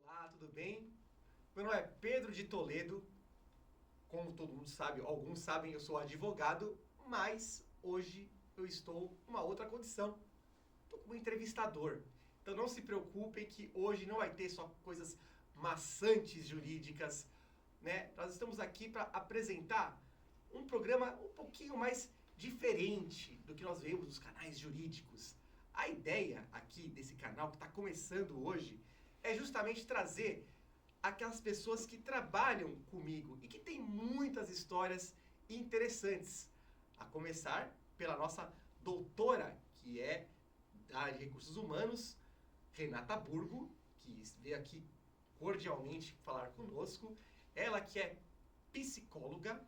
Olá, tudo bem? Meu nome é Pedro de Toledo. Como todo mundo sabe, alguns sabem, eu sou advogado, mas hoje eu estou numa outra condição. Estou como entrevistador. Então não se preocupem que hoje não vai ter só coisas maçantes jurídicas, né? Nós estamos aqui para apresentar um programa um pouquinho mais diferente do que nós vemos nos canais jurídicos. A ideia aqui desse canal que está começando hoje é justamente trazer aquelas pessoas que trabalham comigo e que têm muitas histórias interessantes. A começar pela nossa doutora, que é da área de recursos humanos, Renata Burgo, que veio aqui cordialmente falar conosco. Ela que é psicóloga,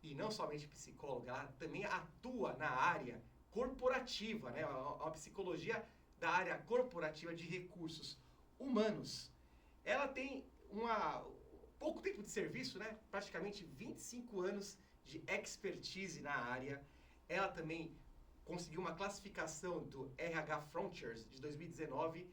e não somente psicóloga, ela também atua na área corporativa, né? A psicologia da área corporativa de recursos humanos. Ela tem pouco tempo de serviço, né? Praticamente 25 anos de expertise na área. Ela também conseguiu uma classificação do RH Frontiers de 2019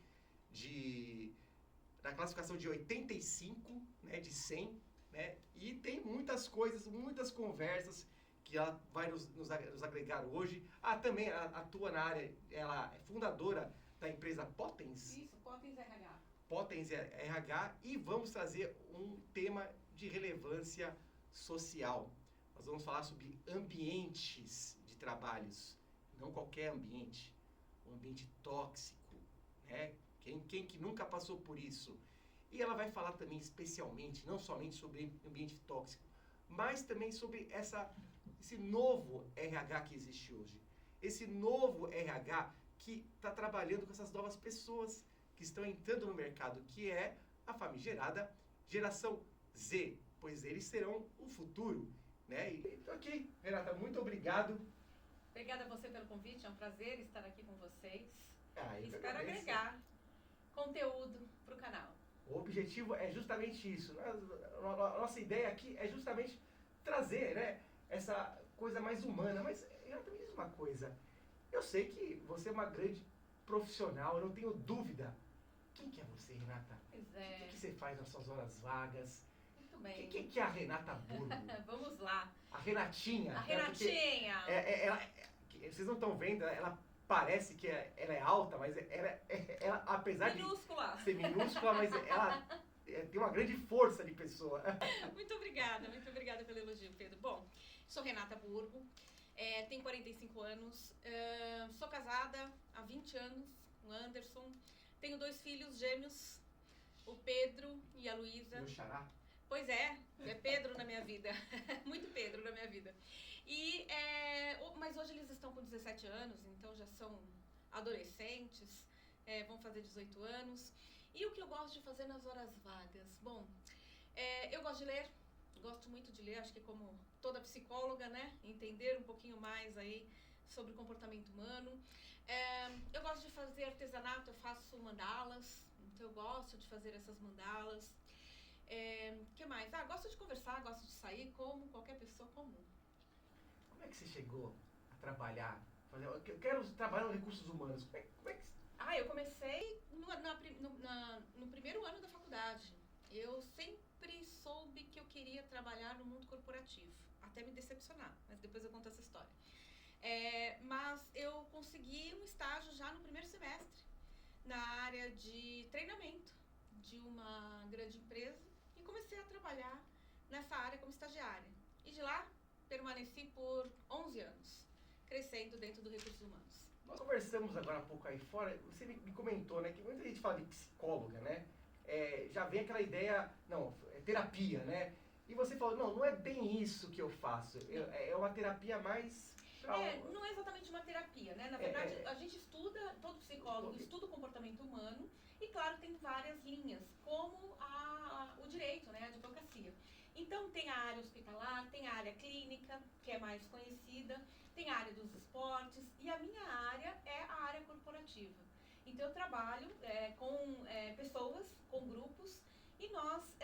na classificação de 85, né, de 100, né? E tem muitas coisas, muitas conversas que ela vai nos agregar hoje. Também ela atua na área, ela é fundadora da empresa Potens. Isso, Potens RH. Potens RH, e vamos trazer um tema de relevância social. Nós vamos falar sobre ambientes de trabalhos, não qualquer ambiente, um ambiente tóxico, né? Quem que nunca passou por isso? E ela vai falar também especialmente, não somente sobre ambiente tóxico, mas também sobre esse novo RH que existe hoje. Esse novo RH que está trabalhando com essas novas pessoas que estão entrando no mercado, que é a famigerada geração Z, pois eles serão o futuro, né? E estou aqui, Renata, muito obrigado. Obrigada a você pelo convite, é um prazer estar aqui com vocês. Espero agregar conteúdo para o canal. O objetivo é justamente isso. A nossa ideia aqui é justamente trazer, né, essa coisa mais humana. Mas Renata, me diz uma coisa. Eu sei que você é uma grande profissional, eu não tenho dúvida. Quem que é você, Renata? Pois é. O que você faz nas suas horas vagas? Muito bem. Quem que é a Renata Burgo? Vamos lá. A Renatinha. A Renatinha. Vocês não estão vendo, ela parece que ela é alta, mas ela apesar minúscula. De ser minúscula, mas ela tem uma grande força de pessoa. Muito obrigada pelo elogio, Pedro. Bom, sou Renata Burgo, tenho 45 anos, sou casada há 20 anos com o Anderson, tenho 2 filhos gêmeos, o Pedro e a Luísa. Meu xará? Pois é Pedro na minha vida, muito Pedro na minha vida. Mas hoje eles estão com 17 anos, então já são adolescentes, vão fazer 18 anos. E o que eu gosto de fazer nas horas vagas? Bom, eu gosto de ler, gosto muito de ler, acho que como toda psicóloga, né? Entender um pouquinho mais aí sobre o comportamento humano. Eu gosto de fazer artesanato, eu faço mandalas, então eu gosto de fazer essas mandalas. Que mais? Gosto de conversar, gosto de sair como qualquer pessoa comum. Como é que você chegou a trabalhar? Eu quero trabalhar nos recursos humanos. Como é que... Eu comecei no primeiro ano da faculdade. Eu sempre soube que eu queria trabalhar no mundo corporativo, até me decepcionar, mas depois eu conto essa história. Mas eu consegui um estágio já no primeiro semestre, na área de treinamento de uma grande empresa, e comecei a trabalhar nessa área como estagiária. E de lá, permaneci por 11 anos, crescendo dentro do recursos humanos. Nós conversamos agora há pouco aí fora, você me comentou, né, que muita gente fala de psicóloga, né? Já vem aquela ideia, não, é terapia, né? E você falou, não é bem isso que eu faço, é uma terapia mais... Não é exatamente uma terapia, né? Na verdade, a gente estuda, todo psicólogo estuda o comportamento humano e, claro, tem várias linhas, como o direito, né? A advocacia. Então, tem a área hospitalar, tem a área clínica, que é mais conhecida, tem a área dos esportes, e a minha área é a área corporativa. Então, eu trabalho com pessoas, com grupos, e nós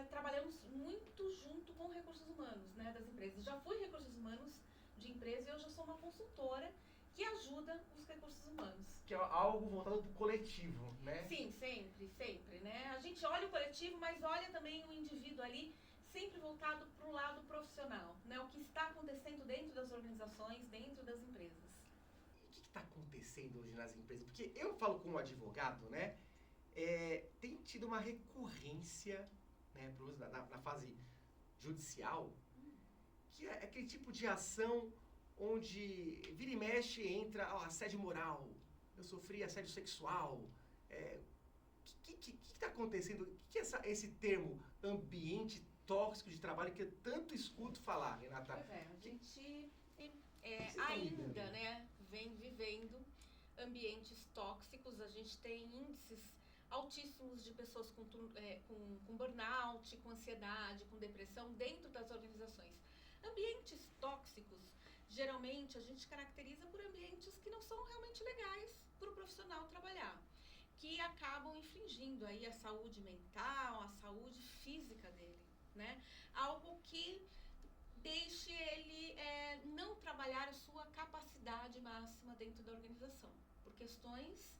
trabalhamos muito junto com recursos humanos, né, das empresas. Já fui recursos humanos de empresa e hoje eu sou uma consultora que ajuda os recursos humanos. Que é algo voltado para o coletivo, né? Sim, sempre, sempre, né? A gente olha o coletivo, mas olha também o indivíduo ali, sempre voltado para o lado profissional, né? O que está acontecendo dentro das organizações, dentro das empresas. E o que está acontecendo hoje nas empresas? Porque eu falo como advogado, né? Tem tido uma recorrência, né, pelo menos na fase judicial, que é aquele tipo de ação onde vira e mexe entra assédio moral, eu sofri assédio sexual. O que está acontecendo? O que é esse termo ambiente tóxico de trabalho que eu tanto escuto falar, Renata? Pois é, a gente ainda, né, vem vivendo ambientes tóxicos, a gente tem índices altíssimos de pessoas com burnout, com ansiedade, com depressão dentro das organizações. Ambientes tóxicos, geralmente a gente caracteriza por ambientes que não são realmente legais para o profissional trabalhar, que acabam infringindo aí a saúde mental, a saúde física dele, né? Algo que deixe ele não trabalhar a sua capacidade máxima dentro da organização, por questões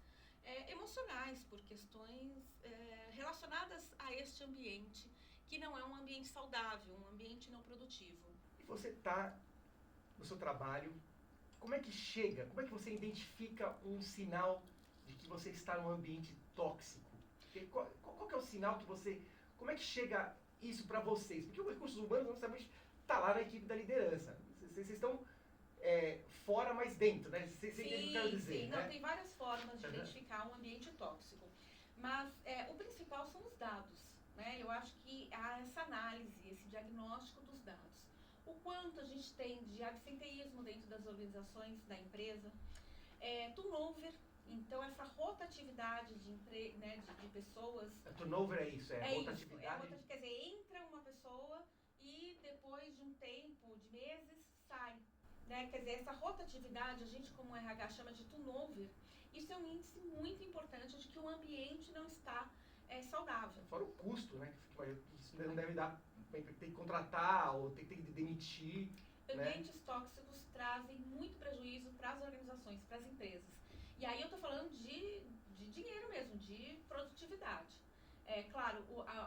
emocionais, por questões relacionadas a este ambiente, que não é um ambiente saudável, um ambiente não produtivo. E você está no seu trabalho, como é que chega, como é que você identifica um sinal de que você está num ambiente tóxico? Qual que é o sinal que você, como é que chega isso para vocês? Porque o recursos humanos não necessariamente está lá na equipe da liderança. Vocês estão fora, mas dentro, né? Vocês entendem o que eu quero dizer, sim. né? Não, tem várias formas de identificar um ambiente tóxico. Mas o principal são os dados, né? Eu acho que há essa análise, esse diagnóstico dos dados. O quanto a gente tem de absenteísmo dentro das organizações, da empresa, turnover, então essa rotatividade de pessoas. Turnover é isso, rotatividade. Isso, quer dizer, entra uma pessoa e depois de um tempo, de meses, sai. Né? Quer dizer, essa rotatividade, a gente como RH chama de turnover, isso é um índice muito importante de que o ambiente não está saudável. Fora o custo, né? Isso não deve dar, tem que contratar ou tem que demitir. Ambientes tóxicos trazem muito prejuízo para as organizações, para as empresas. E aí eu estou falando de dinheiro mesmo, de produtividade. Claro,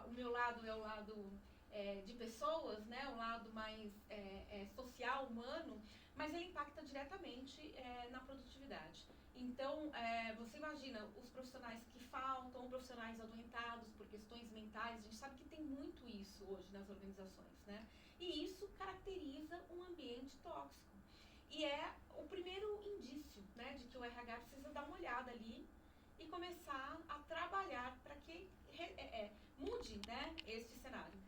o meu lado é o lado de pessoas, né? O lado mais social, humano, mas ele impacta diretamente na produtividade. Então, você imagina os profissionais que faltam, profissionais adoentados por questões mentais, a gente sabe que tem muito isso hoje nas organizações, né? E isso caracteriza um ambiente tóxico. E é o primeiro indício, né, de que o RH precisa dar uma olhada ali e começar a trabalhar para que mude, né, este cenário.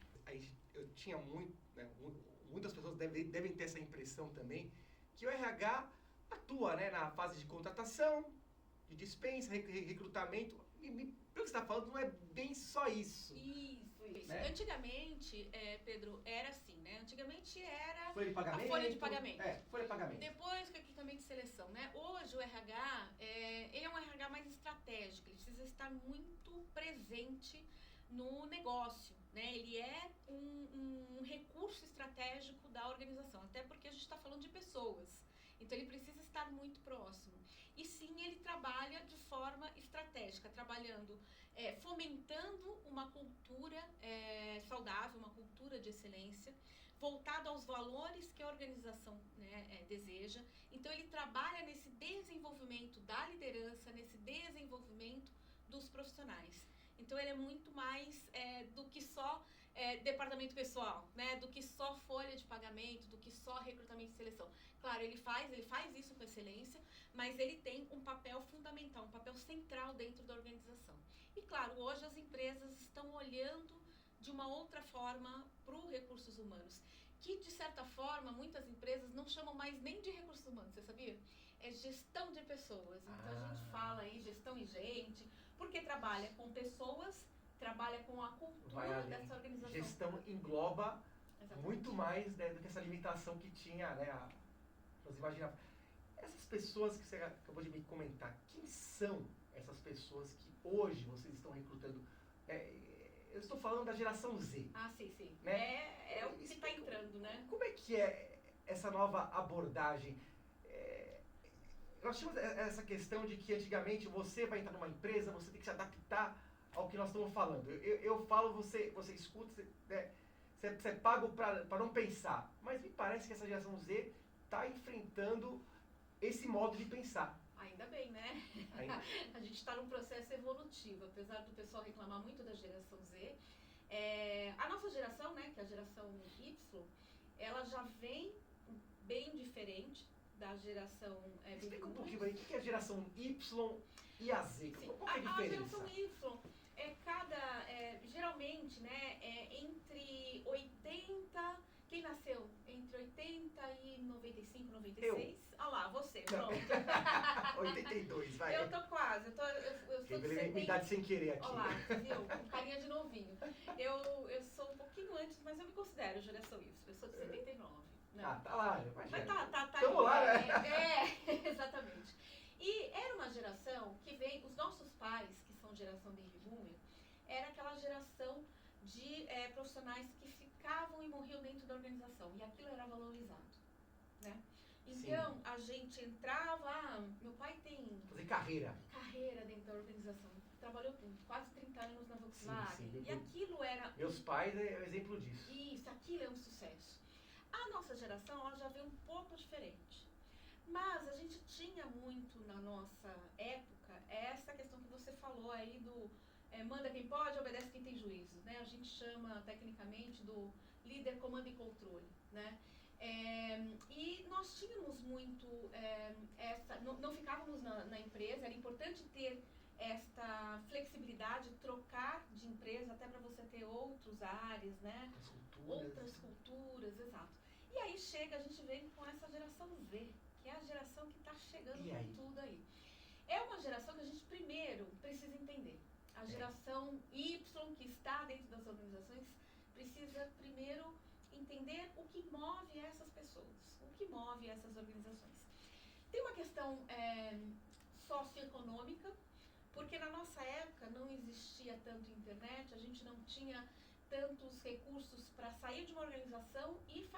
Eu tinha muitas pessoas devem ter essa impressão também, que o RH atua, né, na fase de contratação, de dispensa, recrutamento. E pelo que você está falando, não é bem só isso. Isso. Né? Antigamente, Pedro, era assim, né? Antigamente era folha de pagamento, a folha de pagamento. Folha de pagamento. Depois, o recrutamento de seleção, né? Hoje o RH, ele é um RH mais estratégico, ele precisa estar muito presente no negócio, né? Ele é um recurso estratégico da organização, até porque a gente está falando de pessoas. Então ele precisa estar muito próximo. E sim, ele trabalha de forma estratégica, trabalhando, fomentando uma cultura saudável, uma cultura de excelência, voltada aos valores que a organização, né, deseja. Então ele trabalha nesse desenvolvimento da liderança, nesse desenvolvimento dos profissionais. Então ele é muito mais do que só departamento pessoal, né? Do que só folha de pagamento, do que só recrutamento e seleção. Claro, ele faz isso com excelência, mas ele tem um papel fundamental, um papel central dentro da organização. E claro, hoje as empresas estão olhando de uma outra forma para os recursos humanos, que de certa forma muitas empresas não chamam mais nem de recursos humanos, você sabia? É gestão de pessoas. Então a gente fala aí gestão e gente, porque trabalha com pessoas, trabalha com a cultura dessa organização. Gestão engloba Exatamente. Muito mais, né, do que essa limitação que tinha, né? Você imagina, essas pessoas que você acabou de me comentar, quem são essas pessoas que hoje vocês estão recrutando? Eu estou falando da geração Z. Ah, sim. Né? É o que está entrando, né? Como é que é essa nova abordagem? Nós tínhamos essa questão de que antigamente você vai entrar numa empresa, você tem que se adaptar ao que nós estamos falando. Eu falo, você escuta, você é pago para não pensar. Mas me parece que essa geração Z está enfrentando esse modo de pensar. Ainda bem, né? A gente está num processo evolutivo, apesar do pessoal reclamar muito da geração Z. A nossa geração, né, que é a geração Y, ela já vem bem diferente da geração Explica um pouquinho pra gente o que é a geração Y e a Z. Qual é a diferença? A geração Y geralmente, né, entre 80... Quem nasceu entre 80 e 95, 96? Olha lá, você, pronto. 82, vai. Eu tô quase, eu sou de 70. Minha idade sem querer aqui. Olha lá, viu? Com carinha de novinho. Eu sou um pouquinho antes, mas eu me considero geração Y. Eu sou de 79. Né? Ah, tá lá, imagina. Mas tá. Tamo lá, né? Exatamente. E era uma geração que vem, os nossos pais, que são geração Baby Boomer, era aquela geração de profissionais que ficavam e morriam dentro da organização. E aquilo era valorizado, né? Então, sim, a gente entrava... meu pai tem... fazer carreira dentro da organização. Trabalhou quase 30 anos na Volkswagen. Sim. E aquilo era... Meus pais é um exemplo disso. Isso, aquilo é um sucesso. A nossa geração, ela já veio um pouco diferente. Mas a gente tinha muito na nossa época essa questão que você falou aí do... manda quem pode, obedece quem tem juízo, né? A gente chama tecnicamente do líder, comando e controle, né? E nós tínhamos muito não ficávamos na empresa, era importante ter esta flexibilidade, trocar de empresa até para você ter outras áreas, né? Outras culturas, exato. E aí a gente vem com essa geração Z, que é a geração que está chegando com tudo aí. É uma geração que a gente primeiro precisa entender. A geração Y, que está dentro das organizações, precisa primeiro entender o que move essas pessoas, o que move essas organizações. Tem uma questão socioeconômica, porque na nossa época não existia tanto internet, a gente não tinha tantos recursos para sair de uma organização e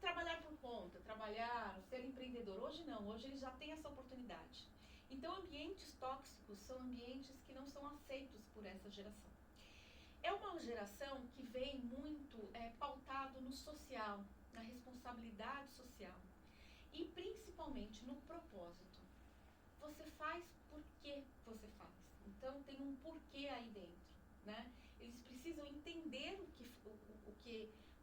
trabalhar por conta, ser empreendedor. Hoje não, hoje eles já têm essa oportunidade. Então, ambientes tóxicos são ambientes que não são aceitos por essa geração. É uma geração que vem muito pautado no social, na responsabilidade social e principalmente no propósito. Você faz porque você faz. Então, tem um porquê aí dentro, né? Eles precisam entender o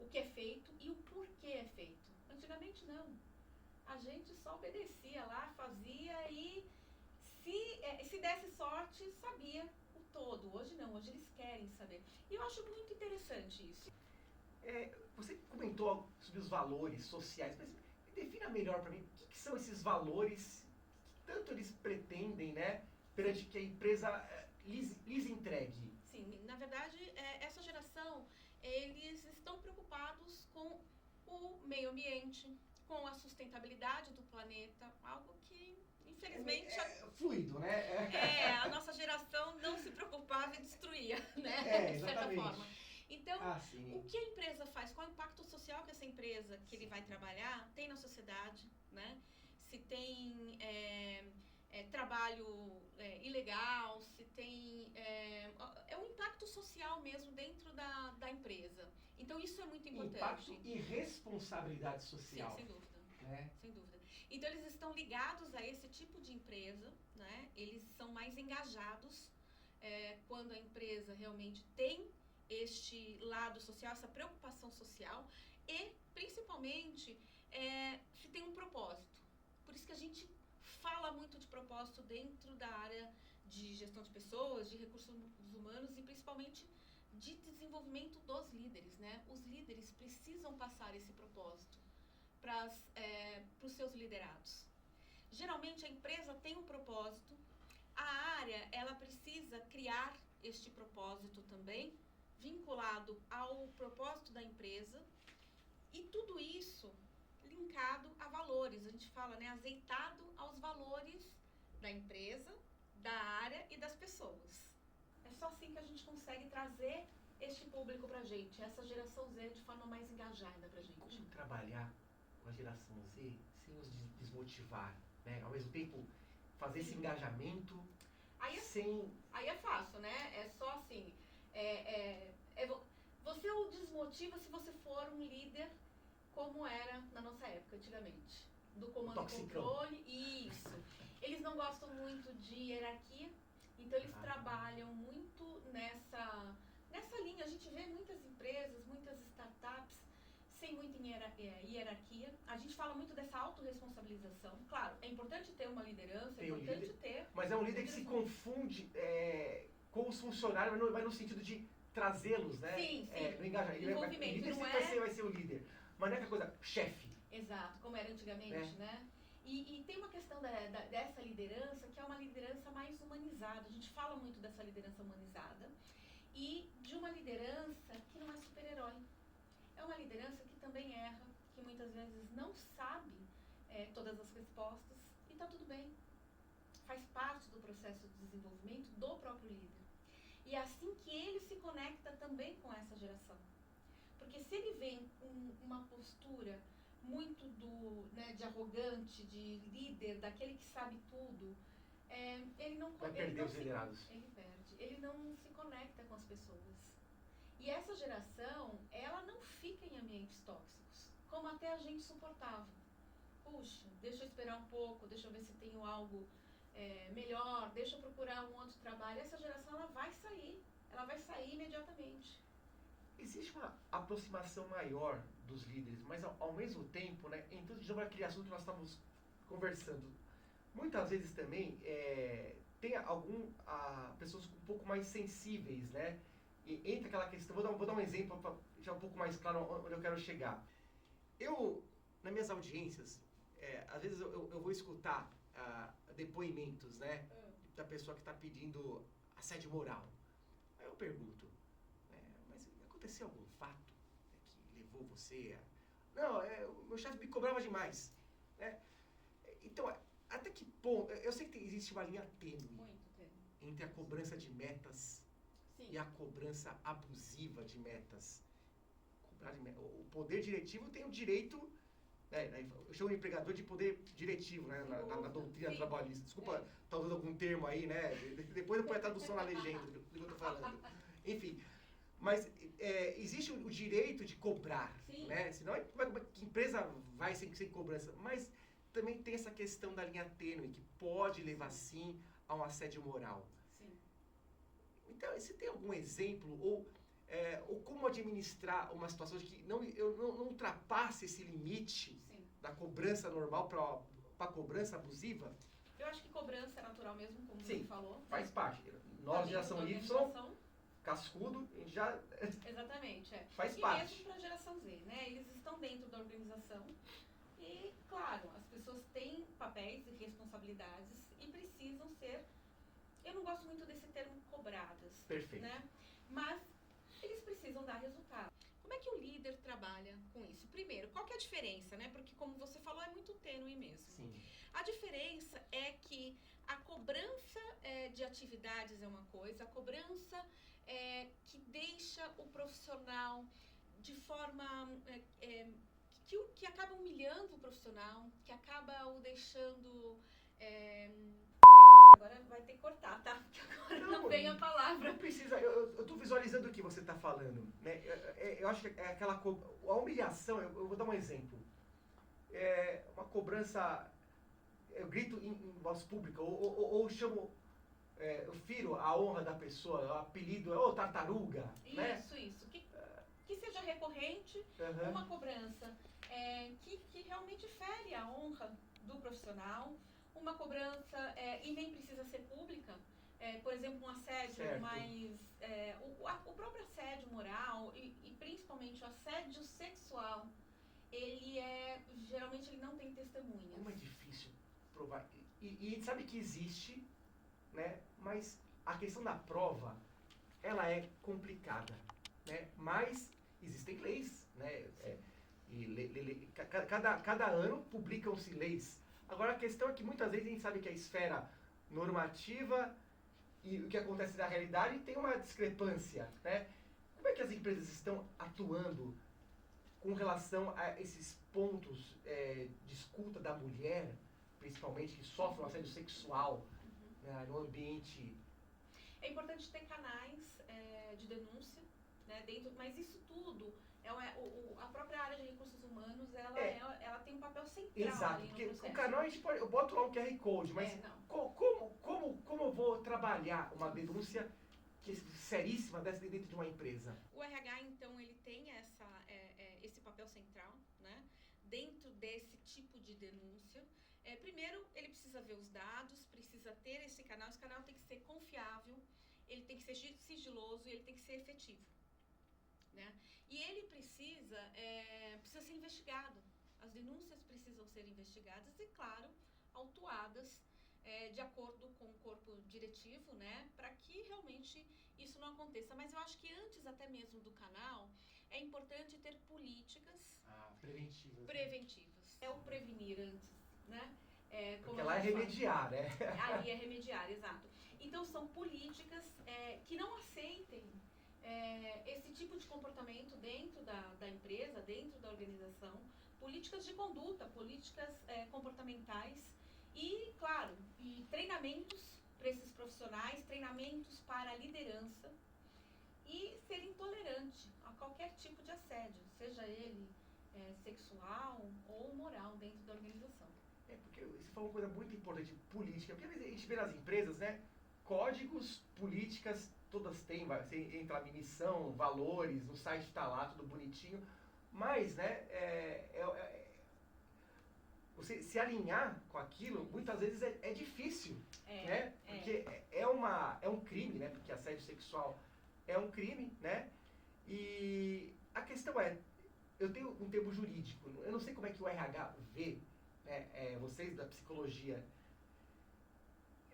que é feito e o porquê é feito. Antigamente, não. A gente só obedecia lá, fazia e... se desse sorte, sabia o todo. Hoje não, hoje eles querem saber. E eu acho muito interessante isso. Você comentou sobre os valores sociais, mas defina melhor para mim o que são esses valores que tanto eles pretendem, né, perante que a empresa lhes entregue. Sim, na verdade, essa geração, eles estão preocupados com o meio ambiente, com a sustentabilidade do planeta, algo que infelizmente... fluido, né? A nossa geração não se preocupava e destruía, né? De certa forma. Então, o que a empresa faz? Qual é o impacto social que essa empresa que ele vai trabalhar tem na sociedade, né? Se tem trabalho ilegal, se tem... é um impacto social mesmo dentro da empresa. Então, isso é muito importante. Impacto e responsabilidade social. Sim, sem dúvida. Sem dúvida. Então, eles estão ligados a esse tipo de empresa, né? Eles são mais engajados quando a empresa realmente tem este lado social, essa preocupação social e, principalmente, se tem um propósito. Por isso que a gente fala muito de propósito dentro da área de gestão de pessoas, de recursos humanos e, principalmente, de desenvolvimento dos líderes, né? Os líderes precisam passar esse propósito para os seus liderados. Geralmente a empresa tem um propósito, a área ela precisa criar este propósito também, vinculado ao propósito da empresa, e tudo isso linkado a valores. A gente fala, né, azeitado aos valores da empresa, da área e das pessoas. É só assim que a gente consegue trazer este público pra gente, essa geração Z de forma mais engajada pra gente. Como trabalhar com a geração Z sem os desmotivar, né? Ao mesmo tempo, fazer esse engajamento sem... Aí é fácil, né? É só assim, você o desmotiva se você for um líder como era na nossa época, antigamente. Do comando e controle, isso. Eles não gostam muito de hierarquia, então eles trabalham muito nessa linha. A gente vê muitas empresas, muitas startups sem muita hierarquia. A gente fala muito dessa autorresponsabilização. Claro, é importante ter uma liderança, é importante ter... Mas é um líder que se confunde com os funcionários, mas no sentido de trazê-los, né? Sim. No engajamento. Envolvimento. Ele sempre vai ser o líder. Mas não é aquela coisa, chefe. Exato, como era antigamente, né? E tem uma questão dessa liderança que é uma liderança mais humanizada. A gente fala muito dessa liderança humanizada e de uma liderança que não é super-herói. É uma liderança que também erra, que muitas vezes não sabe todas as respostas e tá tudo bem. Faz parte do processo de desenvolvimento do próprio líder. E é assim que ele se conecta também com essa geração. Porque se ele vem com uma postura muito de arrogante, de líder, daquele que sabe tudo, ele não vai perder os liderados. Ele perde. Ele não se conecta com as pessoas. E essa geração, ela não fica em ambientes tóxicos, como até a gente suportava. Puxa, deixa eu esperar um pouco, deixa eu ver se tenho algo melhor, deixa eu procurar um outro trabalho. Essa geração, ela vai sair imediatamente. Existe uma aproximação maior dos líderes, mas ao mesmo tempo, né, então, de novo, aquele assunto que nós estávamos conversando, muitas vezes também tem pessoas um pouco mais sensíveis, né? E entra aquela questão, vou dar um exemplo para já um pouco mais claro onde eu quero chegar. Nas minhas audiências, às vezes eu vou escutar depoimentos, né, da pessoa que está pedindo assédio moral. Aí eu pergunto, mas aconteceu algum fato que levou você a... Não, o meu chefe me cobrava demais, né? Então, até que ponto... Eu sei que existe uma linha tênue entre a cobrança de metas e a cobrança abusiva de metas. O poder diretivo tem o direito... eu chamo de empregador de poder diretivo, né, na doutrina trabalhista. Desculpa, tá usando algum termo aí, né? Depois eu ponho a tradução na legenda do que eu tô falando. Enfim, mas existe o direito de cobrar, né? Senão, como é que empresa vai sem cobrança? Mas também tem essa questão da linha tênue, que pode levar, sim, a um assédio moral. Sim. Então, você tem algum exemplo, ou como administrar uma situação de que eu não ultrapasse esse limite da cobrança normal para a cobrança abusiva? Eu acho que cobrança é natural mesmo, como você falou. Faz parte. Nós, geração Y, cascudo, a gente já... Exatamente, faz parte. E mesmo para a geração Z, né? Eles estão dentro da organização e, claro, as pessoas têm papéis e responsabilidades e precisam ser... Eu não gosto muito desse termo cobradas. Perfeito. Né? Mas eles precisam dar resultado. Como é que o líder trabalha com isso? Primeiro, qual que é a diferença, né? Porque, como você falou, é muito tênue mesmo. Sim. A diferença é que a cobrança de atividades é uma coisa, a cobrança que deixa o profissional de forma... que acaba humilhando o profissional, que acaba o deixando... Nossa, agora vai ter que cortar, tá? Porque agora não vem a palavra. Não precisa, eu tô visualizando o que você tá falando, né? Eu acho que a humilhação, eu vou dar um exemplo. Uma cobrança, eu grito em voz pública, ou chamo, eu firo a honra da pessoa, o apelido é tartaruga, né? Isso. Que seja recorrente, uma cobrança que realmente fere a honra do profissional, uma cobrança, e nem precisa ser pública, por exemplo, um assédio mais... o próprio assédio moral e principalmente o assédio sexual, geralmente ele não tem testemunhas. Como é difícil provar. E sabe que existe, né? Mas a questão da prova, ela é complicada, né? Mas existem leis, né? Cada ano publicam-se leis. Agora a questão é que muitas vezes a gente sabe que a esfera normativa e o que acontece na realidade tem uma discrepância, né? Como é que as empresas estão atuando com relação a esses pontos de escuta da mulher, principalmente, que sofre um assédio sexual, né, no ambiente... É importante ter canais de denúncia, né, mas isso tudo, a própria área de recursos humanos, ela tem um papel central. Exato, ali no porque processo. o canal a gente pode, eu boto lá um QR Code, mas como eu vou trabalhar uma denúncia seríssima dessa dentro de uma empresa? O RH, então, ele tem esse papel central, né, dentro desse tipo de denúncia. Primeiro, ele precisa ver os dados, precisa ter esse canal tem que ser confiável, ele tem que ser sigiloso e ele tem que ser efetivo, né? E ele precisa ser investigado, as denúncias precisam ser investigadas e, claro, autuadas de acordo com o corpo diretivo, né, para que realmente isso não aconteça. Mas eu acho que antes até mesmo do canal, é importante ter políticas preventivas. É o prevenir antes, né? Porque lá é remediar, né? Ali é remediar, exato. Então são políticas que não aceitem esse tipo de comportamento dentro da empresa, dentro da organização, políticas de conduta, políticas comportamentais e, claro, treinamentos para esses profissionais, treinamentos para a liderança e ser intolerante a qualquer tipo de assédio, seja ele sexual ou moral dentro da organização. Porque você falou uma coisa muito importante, política, porque às vezes a gente vê nas empresas, né, códigos, políticas, todas têm, você entra lá, missão, valores, no site está lá, tudo bonitinho, mas, né, você se alinhar com aquilo, muitas vezes é difícil, né? Porque é um crime, né? Porque assédio sexual é um crime, né? E a questão eu tenho um termo jurídico, eu não sei como é que o RH vê, né, vocês da psicologia,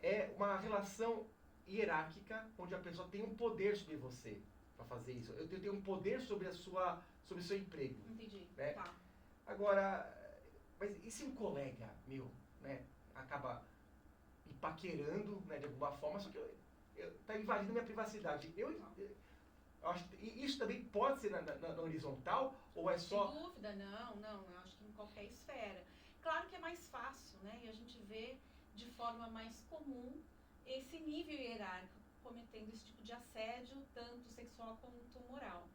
é uma relação hierárquica onde a pessoa tem um poder sobre você para fazer isso. Eu tenho um poder sobre o seu emprego. Entendi. Né? Tá. Agora, mas e se um colega meu, né, acaba me paquerando, né, de alguma forma, só que tá invadindo minha privacidade? Eu acho que isso também pode ser na horizontal ou é só... Sem dúvida, não. Eu acho que em qualquer esfera. Claro que é mais fácil, né? E a gente vê de forma mais comum esse nível hierárquico cometendo esse tipo de assédio, tanto sexual quanto moral.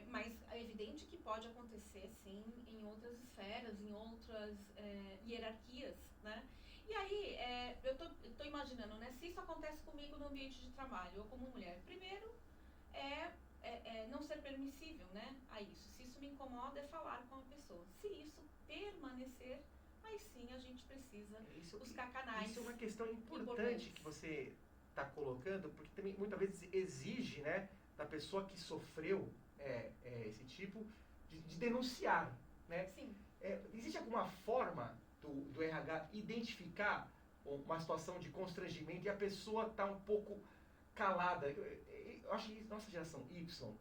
Mas é evidente que pode acontecer, sim, em outras esferas, em outras hierarquias, né? E aí, eu tô imaginando, né? Se isso acontece comigo no ambiente de trabalho ou como mulher, primeiro não ser permissível, né, a isso. Se isso me incomoda, é falar com a pessoa. Se isso permanecer, aí sim a gente precisa buscar canais. Isso é uma questão importante que você está colocando, porque também muitas vezes exige, né, da pessoa que sofreu esse tipo de denunciar, né? Sim. Existe alguma forma do RH identificar uma situação de constrangimento e a pessoa está um pouco calada? Eu acho que nossa geração Y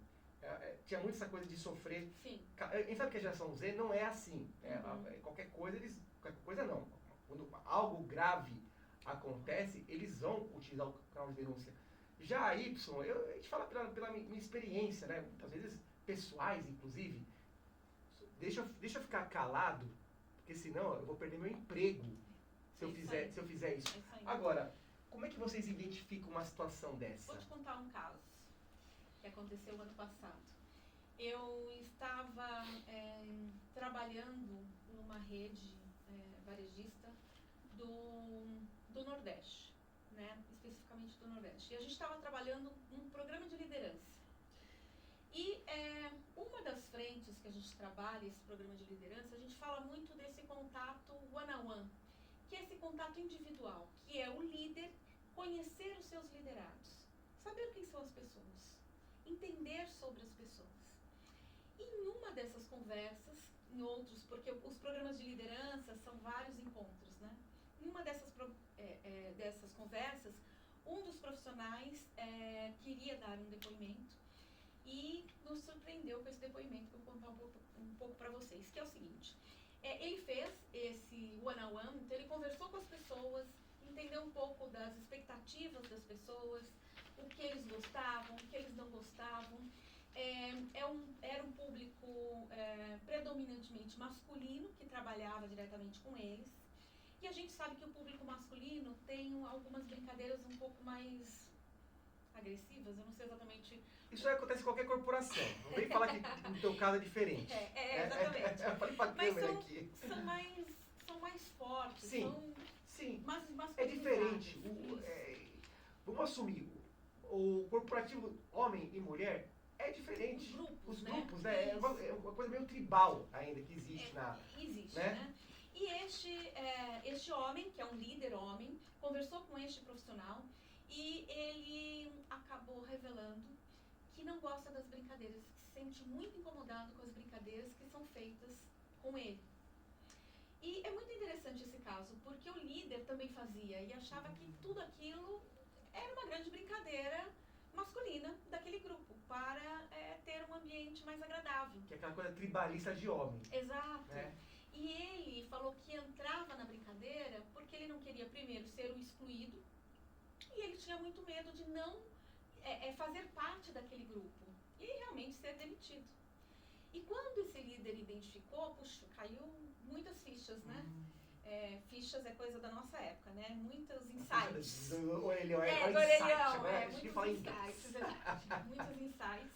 tinha muito essa coisa de sofrer. Sim. A gente sabe que a geração Z não é assim. Qualquer coisa não. Quando algo grave acontece, eles vão utilizar o canal de denúncia. Já a Y, a gente fala pela minha experiência, né? Muitas vezes pessoais, inclusive. Deixa eu ficar calado, porque senão eu vou perder meu emprego se eu fizer isso. Agora, como é que vocês identificam uma situação dessa? Vou te contar um caso que aconteceu ano passado. Eu estava trabalhando numa rede varejista do Nordeste, né? Especificamente do Nordeste. E a gente estava trabalhando num programa de liderança. E uma das frentes que a gente trabalha, esse programa de liderança, a gente fala muito desse contato one-on-one, que é esse contato individual, que é o líder conhecer os seus liderados, saber quem são as pessoas, entender sobre as pessoas. E em uma dessas conversas, em outros, porque os programas de liderança são vários encontros, né? Em uma dessas conversas, um dos profissionais queria dar um depoimento e nos surpreendeu com esse depoimento que eu vou contar um pouco para vocês, que é o seguinte. Ele fez esse one-on-one, então ele conversou com as pessoas, entendeu um pouco das expectativas das pessoas, o que eles gostavam, o que eles não gostavam. Era um público predominantemente masculino que trabalhava diretamente com eles. E a gente sabe que o público masculino tem algumas brincadeiras um pouco mais agressivas, eu não sei exatamente. Isso aí acontece em qualquer corporação. Não vem falar que no teu caso é diferente. Exatamente. Eu falei pra Mas câmera aqui. são mais fortes. Sim, sim. Mais É diferente. isso. Vamos assumir, o corporativo homem e mulher é diferente. Os Grupos, né? É uma coisa meio tribal ainda que existe Existe, né? né? E este homem, que é um líder homem, conversou com este profissional e ele acabou revelando que não gosta das brincadeiras, que se sente muito incomodado com as brincadeiras que são feitas com ele. E é muito interessante esse caso, porque o líder também fazia e achava que tudo aquilo era uma grande brincadeira masculina daquele grupo, para ter um ambiente mais agradável. Que é aquela coisa tribalista de homem. Exato. Né? E ele falou que entrava na brincadeira porque ele não queria, primeiro, ser o excluído, e ele tinha muito medo de não fazer parte daquele grupo e realmente ser demitido. E quando esse líder identificou, puxa, caiu muitas fichas, né? Fichas é coisa da nossa época, né? Muitos insights. Orelhão, muitos insights.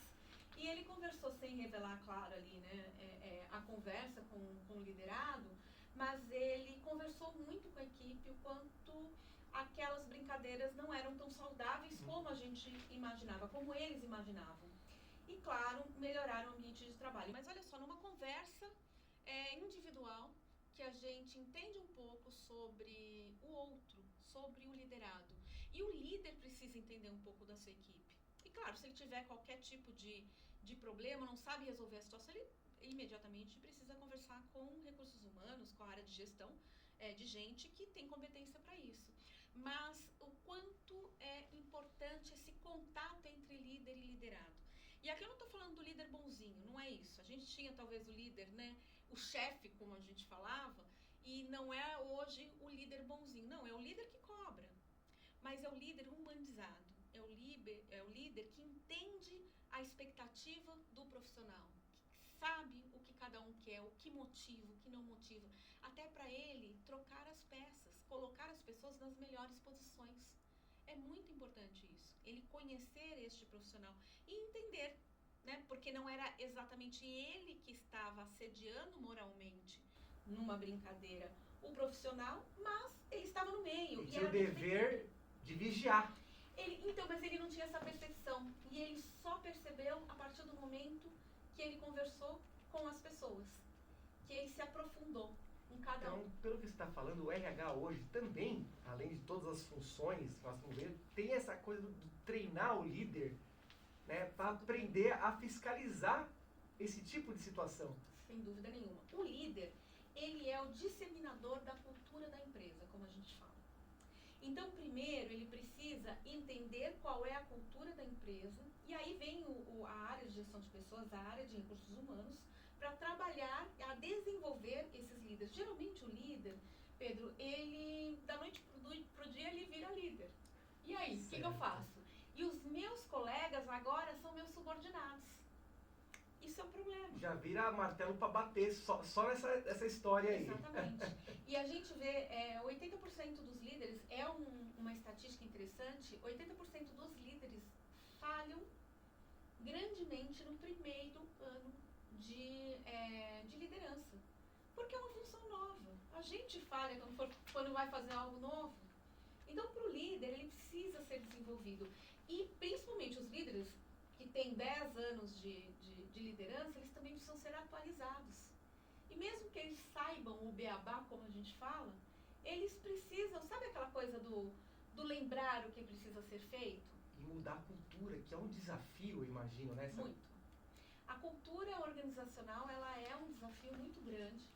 E ele conversou, sem revelar, claro, ali, né? A conversa com o liderado, mas ele conversou muito com a equipe o quanto aquelas brincadeiras não eram tão saudáveis como a gente imaginava, como eles imaginavam. E, claro, melhorar o ambiente de trabalho. Mas olha só, numa conversa individual, que a gente entende um pouco sobre o outro, sobre o liderado. E o líder precisa entender um pouco da sua equipe. E, claro, se ele tiver qualquer tipo de problema, não sabe resolver a situação, ele imediatamente precisa conversar com recursos humanos, com a área de gestão, de gente que tem competência para isso. Mas o quanto é importante esse contato entre líder e liderado. E aqui eu não estou falando do líder bonzinho, não é isso. A gente tinha talvez o líder, né, o chefe, como a gente falava, e não é hoje o líder bonzinho. Não, é o líder que cobra. Mas é o líder humanizado. É o líder que entende a expectativa do profissional. Que sabe o que cada um quer, o que motiva, o que não motiva. Até para ele trocar as peças, colocar as pessoas nas melhores posições. É muito importante isso. Ele conhecer este profissional e entender, né? Porque não era exatamente ele que estava assediando moralmente numa brincadeira o profissional, mas ele estava no meio. Ele tinha o dever de vigiar. Mas ele não tinha essa percepção. E ele só percebeu a partir do momento que ele conversou com as pessoas. Que ele se aprofundou em cada um. Então, pelo que você está falando, o RH hoje também, além de todas as funções que nós estamos vendo, tem essa coisa de treinar o líder, né, para aprender a fiscalizar esse tipo de situação. Sem dúvida nenhuma. O líder, ele é o disseminador da cultura da empresa, como a gente fala. Então, primeiro, ele precisa entender qual é a cultura da empresa, e aí vem a área de gestão de pessoas, a área de recursos humanos, para trabalhar, a desenvolver esses líderes. Geralmente o líder, Pedro, ele, da noite pro dia, ele vira líder. E aí, o que eu faço? E os meus colegas agora são meus subordinados. Isso é um problema. Já vira martelo para bater só nessa história aí. Exatamente. E a gente vê, 80% dos líderes, uma estatística interessante, 80% dos líderes falham grandemente no primeiro ano de liderança. Porque é uma função nova. A gente falha quando vai fazer algo novo. Então, para o líder, ele precisa ser desenvolvido. E, principalmente, os líderes que têm 10 anos de liderança, eles também precisam ser atualizados. E mesmo que eles saibam o beabá, como a gente fala, eles precisam, sabe aquela coisa do lembrar o que precisa ser feito? E mudar a cultura, que é um desafio, eu imagino, né? Muito. A cultura organizacional, ela é um desafio muito grande,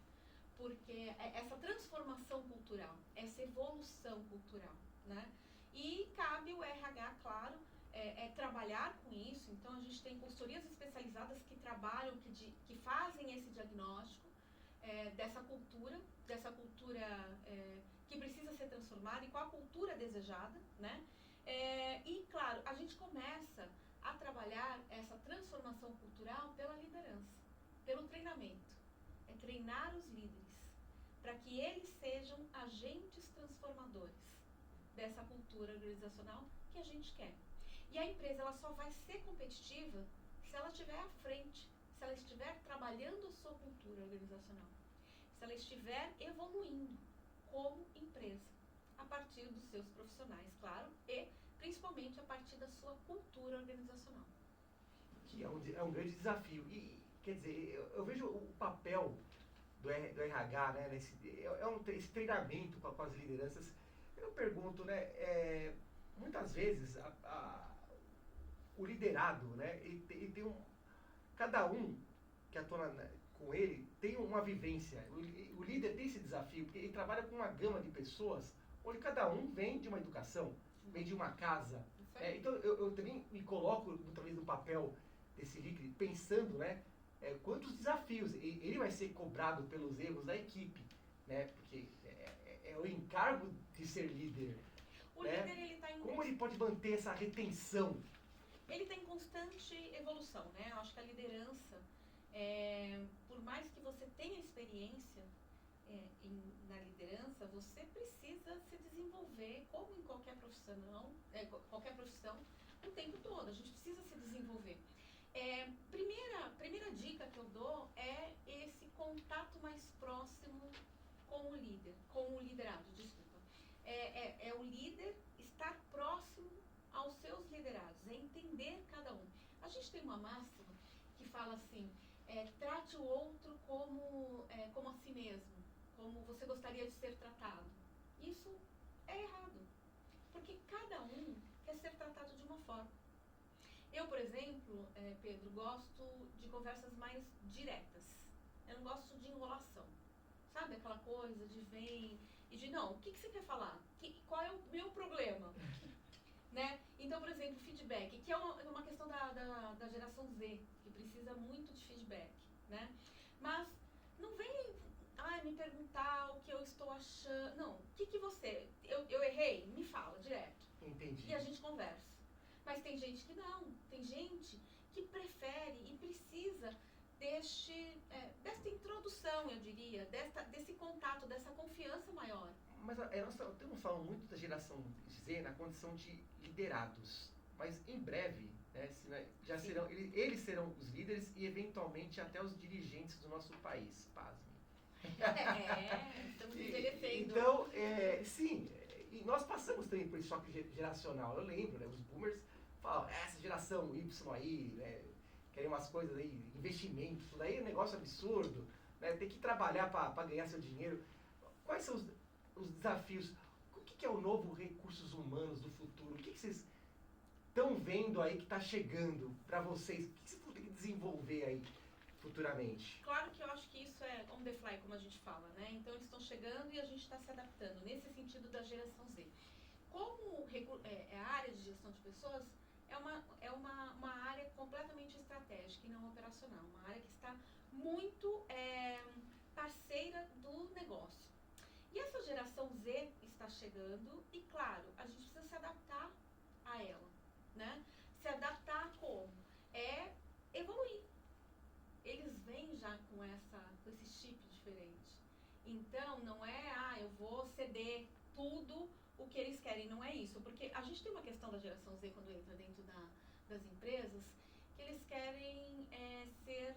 porque essa transformação cultural, essa evolução cultural, né? E cabe o RH, claro, trabalhar com isso. Então, a gente tem consultorias especializadas que trabalham, que fazem esse diagnóstico dessa cultura que precisa ser transformada e qual a cultura desejada, né? E, claro, a gente começa a trabalhar essa transformação cultural pela liderança, pelo treinamento. É treinar os líderes para que eles sejam agentes transformadores dessa cultura organizacional que a gente quer. E a empresa ela só vai ser competitiva se ela estiver à frente, se ela estiver trabalhando a sua cultura organizacional, se ela estiver evoluindo como empresa, a partir dos seus profissionais, claro, e principalmente a partir da sua cultura organizacional. Que é um grande desafio. E, quer dizer, eu vejo o papel do RH, né, esse treinamento com as lideranças. Eu pergunto, né, muitas vezes o liderado, né, ele tem cada um que atua com ele tem uma vivência. O líder tem esse desafio, porque ele trabalha com uma gama de pessoas, onde cada um vem de uma educação, vem de uma casa. Então eu também me coloco muitas vezes no papel desse líder, pensando, né, quantos desafios. Ele vai ser cobrado pelos erros da equipe, né, porque é o encargo de ser líder. O líder, ele está em... Como ele pode manter essa retenção? Ele está em constante evolução, né? Eu acho que a liderança, por mais que você tenha experiência na liderança, você precisa se desenvolver, como em qualquer profissão, o tempo todo. A gente precisa se desenvolver. Primeira dica que eu dou é esse contato mais próximo com o líder, com o liderado, desculpa. É o líder estar próximo aos seus liderados, é entender cada um. A gente tem uma máxima que fala assim, trate o outro como a si mesmo, como você gostaria de ser tratado. Isso é errado, porque cada um quer ser tratado de uma forma. Eu, por exemplo, Pedro, gosto de conversas mais diretas. Eu não gosto de enrolação. Sabe aquela coisa de vem e de não, o que você quer falar? Qual é o meu problema? Né? Então, por exemplo, feedback, que é uma questão da geração Z, que precisa muito de feedback, né? Mas não vem me perguntar o que eu estou achando. Não, o que você... Eu errei? Me fala direto. Entendi. E a gente conversa. Mas tem gente que não. Tem gente que prefere e precisa dessa introdução, eu diria, desse contato, dessa confiança maior. Mas nós estamos falando muito da geração Z na condição de liderados. Mas em breve, né, já serão, eles serão os líderes e eventualmente até os dirigentes do nosso país, pasme. Estamos envelhecendo. Então, sim, e nós passamos também por esse choque geracional. Eu lembro, né, os boomers falam, essa geração Y aí, né, querem umas coisas aí, investimentos, isso daí é um negócio absurdo, né, tem que trabalhar para ganhar seu dinheiro. Quais são os desafios? O que é o novo recursos humanos do futuro? O que vocês estão vendo aí que está chegando para vocês? O que vocês vão ter que desenvolver aí futuramente? Claro que eu acho que isso é on the fly, como a gente fala, né? Então eles estão chegando e a gente está se adaptando, nesse sentido da geração Z. Como a área de gestão de pessoas é uma área completamente estratégica e não operacional, uma área que está muito parceira do negócio. E essa geração Z está chegando e, claro, a gente precisa se adaptar a ela, né? Se adaptar como? Evoluir. Eles vêm já com esse chip diferente. Então, não eu vou ceder tudo o que eles querem, não é isso. Porque a gente tem uma questão da geração Z quando entra dentro das empresas, que eles querem ser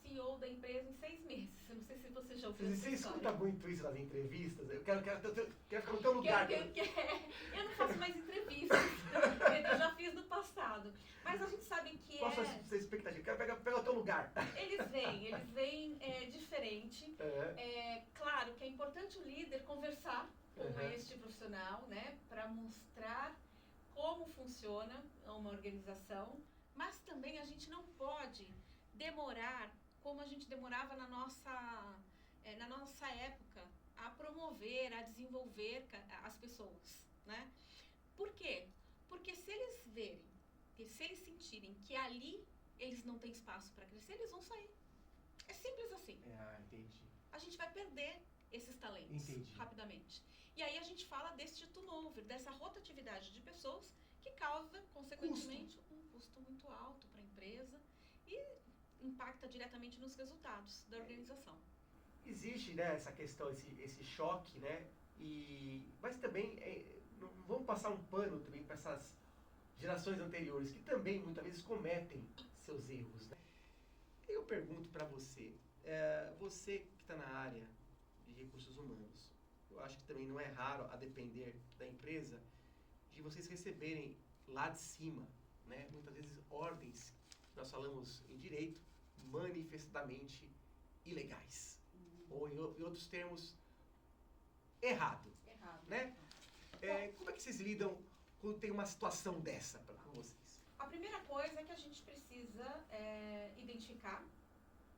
CEO da empresa em 6 meses. Eu não sei se você já ouviu essa Você história. escuta muito isso nas entrevistas? Eu quero ficar no teu lugar. Eu não faço mais entrevistas, eu já fiz no passado. Mas a gente sabe que Qual a sua expectativa? Eu quero pegar o teu lugar. Eles vêm diferente. Claro que é importante o líder conversar com este profissional, né? Para mostrar como funciona uma organização. Mas também a gente não pode demorar, como a gente demorava na nossa época, a promover, a desenvolver as pessoas, né? Por quê? Porque se eles sentirem que ali eles não têm espaço para crescer, eles vão sair. É simples assim. Entendi. A gente vai perder esses talentos rapidamente. E aí a gente fala desse turnover, dessa rotatividade de pessoas que causa, consequentemente, um custo muito alto para a empresa e impacta diretamente nos resultados da organização. Existe, né, essa questão, esse choque, né? Mas também não vamos passar um pano também para essas gerações anteriores que também muitas vezes cometem seus erros, né? Eu pergunto para você, você que está na área de recursos humanos, eu acho que também não é raro, a depender da empresa, de vocês receberem lá de cima, né, muitas vezes ordens, nós falamos em direito, manifestamente ilegais. Ou em outros termos, errado. Né? Como é que vocês lidam quando tem uma situação dessa com vocês? A primeira coisa é que a gente precisa identificar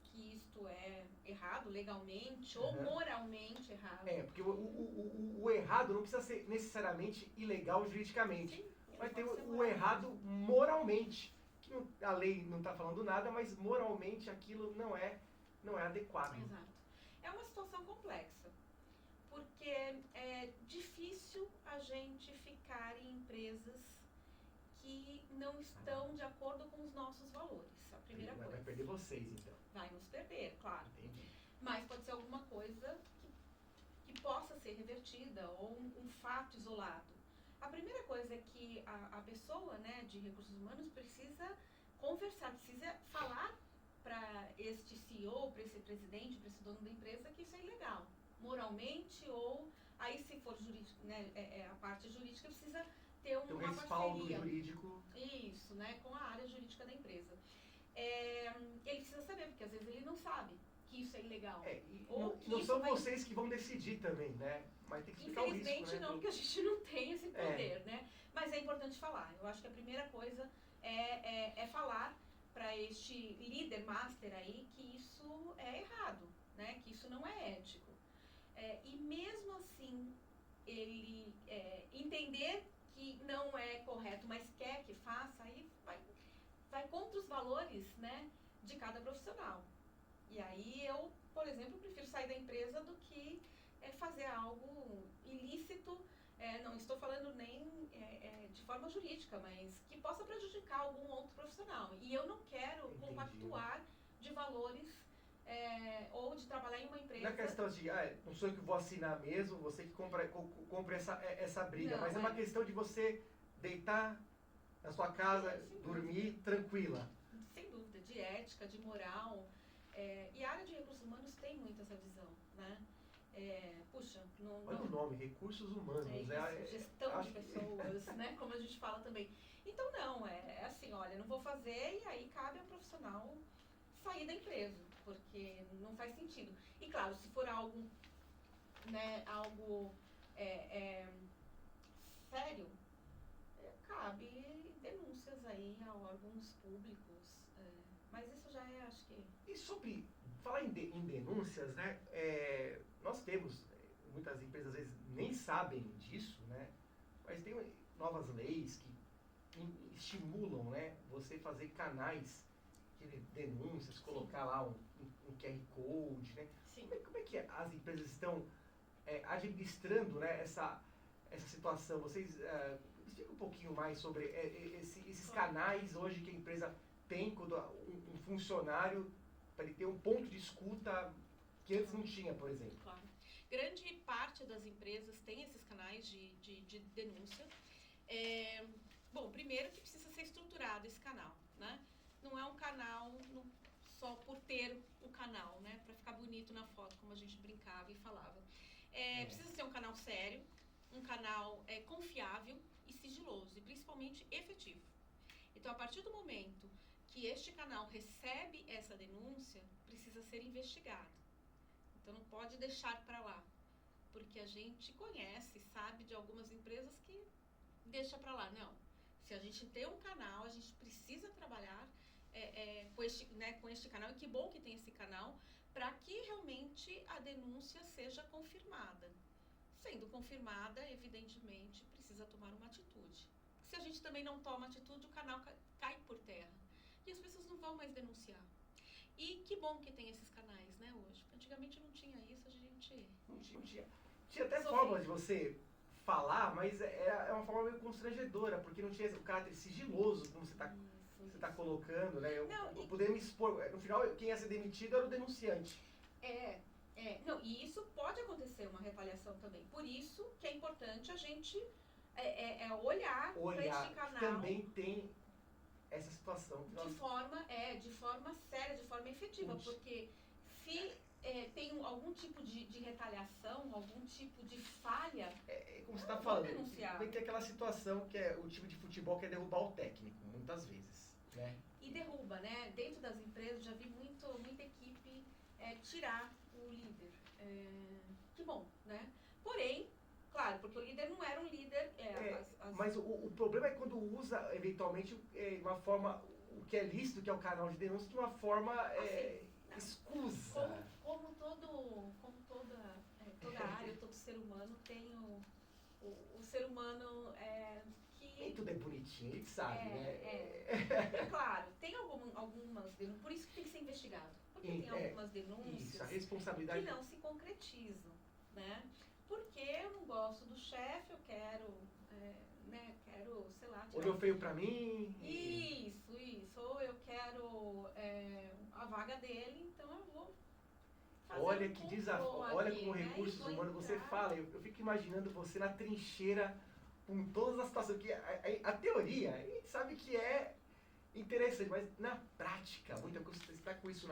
que isto é errado legalmente ou moralmente errado. Porque o errado não precisa ser necessariamente ilegal juridicamente. Sim, mas tem o errado moralmente. Que a lei não está falando nada, mas moralmente aquilo não é adequado. Exato. É uma situação complexa, porque é difícil a gente ficar em empresas que não estão de acordo com os nossos valores. A primeira coisa. Vai perder vocês, então. Vai nos perder, claro. Entendi. Mas pode ser alguma coisa que possa ser revertida ou um fato isolado. A primeira coisa é que a pessoa, né, de recursos humanos precisa conversar, precisa falar para este CEO, para esse presidente, para esse dono da empresa que isso é ilegal, moralmente ou aí se for jurídico, né, a parte jurídica precisa ter uma respaldo parceria. Jurídico. Isso, né, com a área jurídica da empresa. Ele precisa saber, porque às vezes ele não sabe que isso é ilegal. Não são vocês que vão decidir também, né? Mas tem que explicar o risco, né? Infelizmente não, porque a gente não tem esse poder, né? Mas é importante falar. Eu acho que a primeira coisa é falar para este líder master aí que isso é errado, né? Que isso não é ético. E mesmo assim, ele entender que não é correto, mas quer que faça, aí vai contra os valores, né, de cada profissional. E aí eu, por exemplo, prefiro sair da empresa do que fazer algo ilícito, não estou falando nem de forma jurídica, mas que possa prejudicar algum outro profissional. E eu não quero compactuar de valores ou de trabalhar em uma empresa... Não é questão de, não sou eu que vou assinar mesmo, você que compra essa briga, não, mas é uma questão de você deitar na sua casa, dormir tranquila. Sem dúvida, de ética, de moral. E a área de recursos humanos tem muito essa visão, né? Olha o nome, recursos humanos. Gestão de pessoas, né? Como a gente fala também. Então, não, é assim, olha, não vou fazer e aí cabe ao profissional sair da empresa, porque não faz sentido. E claro, se for algo, né, sério, cabe denúncias aí a órgãos públicos, mas isso já acho que... E sobre falar em denúncias, né, nós temos, muitas empresas às vezes nem sabem disso, né, mas tem novas leis que estimulam, né, você fazer canais de denúncias, colocar lá um QR Code, né? Sim. Como é que as empresas estão administrando, né, essa situação? Vocês explica um pouquinho mais sobre esses canais hoje que a empresa tem quando um funcionário, para ele ter um ponto de escuta que antes não tinha, por exemplo. Claro. Grande parte das empresas tem esses canais de denúncia. Bom, primeiro que precisa ser estruturado esse canal, né? Não é um canal só por ter o canal, né? Para ficar bonito na foto, como a gente brincava e falava. Precisa ser um canal sério, um canal confiável e sigiloso, e principalmente efetivo. Então, a partir do momento que este canal recebe essa denúncia, precisa ser investigado. Então, não pode deixar para lá, porque a gente conhece, sabe de algumas empresas que deixa para lá. Não, se a gente tem um canal, a gente precisa trabalhar com este canal, e que bom que tem esse canal, para que realmente a denúncia seja confirmada. Sendo confirmada, evidentemente, precisa tomar uma atitude. Se a gente também não toma atitude, o canal cai por terra. E as pessoas não vão mais denunciar. E que bom que tem esses canais, né, hoje. Antigamente não tinha isso, a gente... Não tinha. Tinha até formas de você falar, mas é uma forma meio constrangedora, porque não tinha o caráter sigiloso, como você tá colocando, né? Eu poderia me expor. No final, quem ia ser demitido era o denunciante. Não, e isso pode acontecer, uma retaliação também. Por isso que é importante a gente olhar para este canal. Também tem essa situação. De forma séria, de forma efetiva, porque se tem algum tipo de retaliação, algum tipo de falha, como você está falando, denunciar. Vai ter aquela situação que é o time de futebol quer derrubar o técnico, muitas vezes, né? E derruba, né? Dentro das empresas já vi muita equipe tirar o líder. Que bom, né? Porém, claro, porque o líder não era um líder... Mas o problema é quando usa, eventualmente, uma forma, o que é lícito, que é o canal de denúncia, de uma forma escusa. Como toda área, todo ser humano tem o ser humano que... Nem tudo é bonitinho, a gente sabe, né? Claro, tem algumas denúncias, por isso que tem que ser investigado. Porque tem algumas denúncias isso, a responsabilidade... que não se concretizam, né? Porque eu não gosto do chefe, eu quero, sei lá... Olhou feio pra mim... Isso. Ou eu quero a vaga dele, então eu vou fazer Olha que desafio, olha como recursos humanos você fala. Eu fico imaginando você na trincheira com todas as situações. Que a teoria, a gente sabe que é interessante, mas na prática, muita coisa, você está com isso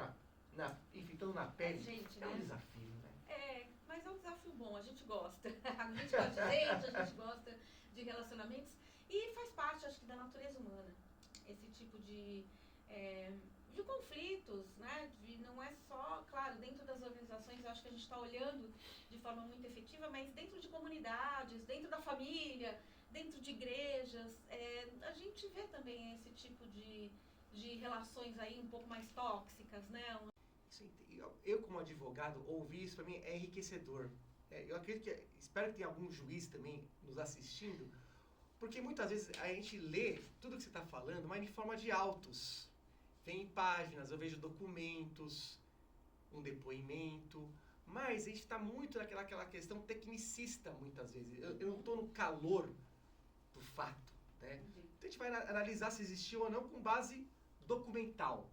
enfrentando na pele, é um desafio, né? Mas é um desafio bom, a gente gosta. A gente gosta de gente, a gente gosta de relacionamentos e faz parte, acho que, da natureza humana. Esse tipo de conflitos, né? Não é só, claro, dentro das organizações, eu acho que a gente está olhando de forma muito efetiva, mas dentro de comunidades, dentro da família, dentro de igrejas, a gente vê também esse tipo de relações aí um pouco mais tóxicas, né? Eu, como advogado, ouvir isso para mim é enriquecedor. Eu acredito espero que tenha algum juiz também nos assistindo, porque muitas vezes a gente lê tudo que você está falando, mas em forma de autos. Vem em páginas, eu vejo documentos, um depoimento, mas a gente está muito naquela questão tecnicista, muitas vezes. Eu não estou no calor do fato, né? Então a gente vai analisar se existiu ou não com base documental.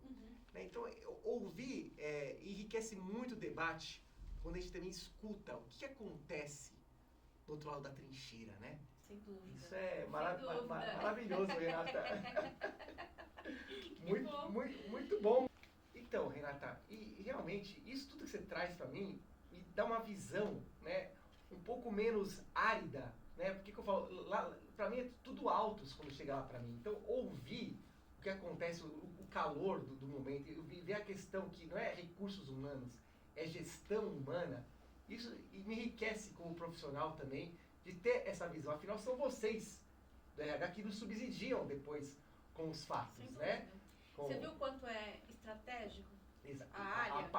Né? Então, ouvir enriquece muito o debate quando a gente também escuta o que acontece do outro lado da trincheira, né? Sem dúvida. Isso é maravilhoso, Renata. Muito bom. Então, Renata, e realmente, isso tudo que você traz para mim me dá uma visão, né, um pouco menos árida, né? Porque que eu falo, lá, para mim é tudo altos quando chega lá para mim. Então, ouvir o que acontece, o calor do momento, ver a questão que não é recursos humanos, é gestão humana, isso me enriquece como profissional também, de ter essa visão. Afinal, são vocês do RH que nos subsidiam depois com os fatos, né? Você viu o quanto é estratégico a área?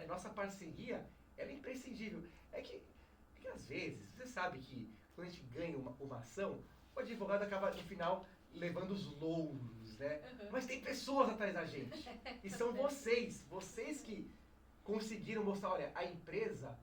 A nossa parceria, ela é imprescindível. É que às vezes, você sabe que quando a gente ganha uma ação, o advogado acaba, no final, levando os louros, né? Mas tem pessoas atrás da gente. E são vocês que conseguiram mostrar, olha, a empresa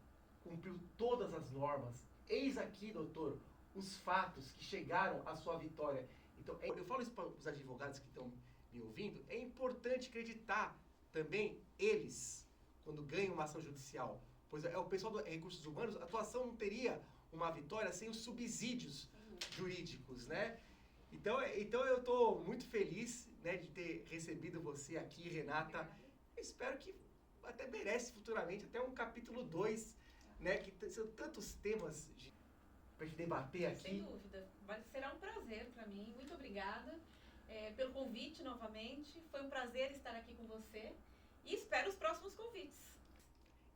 cumpriu todas as normas. Eis aqui, doutor, os fatos que chegaram à sua vitória. Então, eu falo isso para os advogados que estão me ouvindo, é importante acreditar também eles, quando ganham uma ação judicial. Pois o pessoal do Recursos Humanos, a atuação não teria uma vitória sem os subsídios jurídicos, né? Então eu estou muito feliz, né, de ter recebido você aqui, Renata. Espero que até merece futuramente até um capítulo 2, né, que são tantos temas para a gente debater aqui. Sem dúvida. Será um prazer para mim. Muito obrigada pelo convite novamente. Foi um prazer estar aqui com você e espero os próximos convites.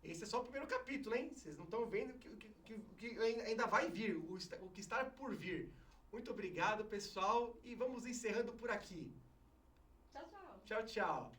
Esse é só o primeiro capítulo, hein? Vocês não estão vendo que ainda vai vir, o que está por vir. Muito obrigado, pessoal, e vamos encerrando por aqui. Tchau, tchau. Tchau, tchau.